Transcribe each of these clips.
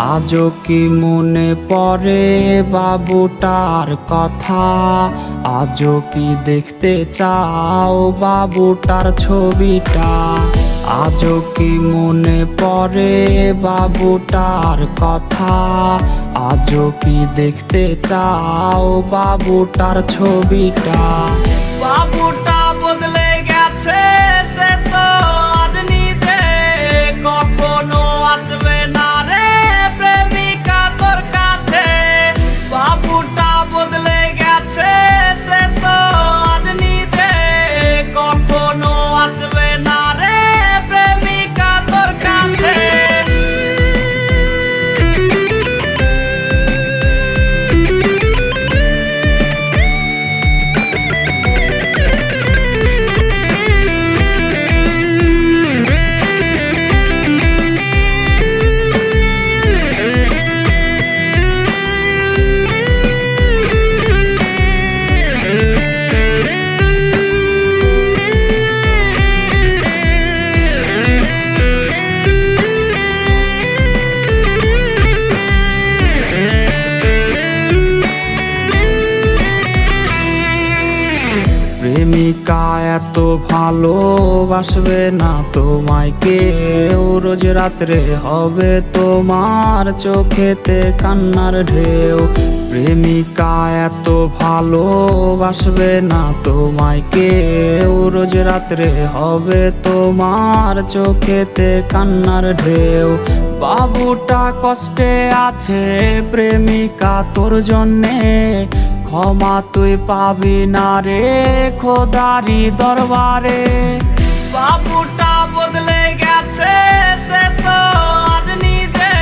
আজও কি মনে পড়ে বাবুটার কথা? আজও কি দেখতে চাও বাবুটার ছবিটা? আজও কি মনে পড়ে বাবুটার কথা? আজও কি দেখতে চাও বাবুটার ছবিটা? বাবুটা বদলে গেছে, সে তো আজ নিজে কখনো আসবে না রে প্রেমিকা তোর কাছে। বাবুটা বদলে গেছে, সে তো আজ নিজে কখনো আসবে না রে প্রেমিকা তোর কাছে। প্রেমিকা এত ভালোবাসবে না তোমায় কেউ, রোজ রাত্রে হবে তোমার চোখেতে কান্নার ঢেউ। প্রেমিকা এত ভালোবাসবে না তোমায় কেউ, রোজ রাত্রে হবে তোমার চোখেতে কান্নার ঢেউ। বাবুটা কষ্টে আছে প্রেমিকা তোর জন্যে, ক্ষমা তুই পাবি না রে খোদারি দরবারে। বাবুটা বদলে গেছে, সে তো আজ নিজে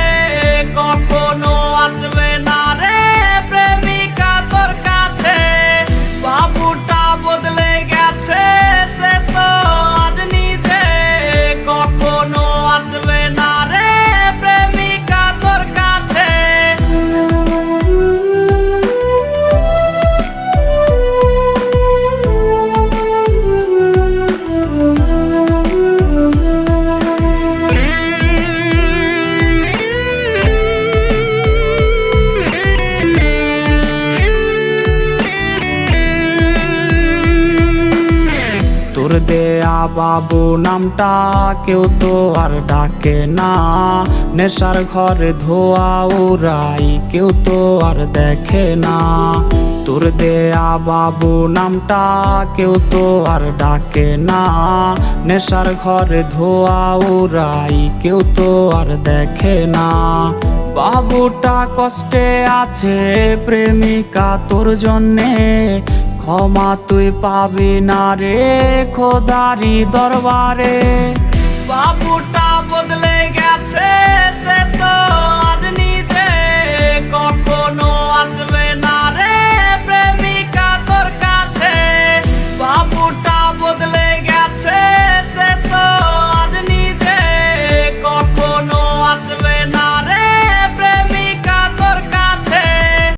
কখনো আসবে না রে প্রেমিকা তোর কাছে। বাবুটা বদলে গেছে, সে তো আজ নিজে কখনো আসবে না রে প্রেমিকা তোর কাছে। তোর দেয়া বাবু নামটা কেউ তো আর ডাকে না, নেশার ঘরে ধোয়া উড়াই কেউ তো আর দেখে না। তোর দেয়া বাবু নামটা কেউ তো আর ডাকে না, নেশার ঘরে ধোয়া উড়াই কেউ তো আর দেখে না। বাবুটা কষ্টে আছে প্রেমিকা তোর জন্যে, ক্ষমা তুই পাবি না রে খোদারি দরবারে। বাবুটা বদলে গেছে, সে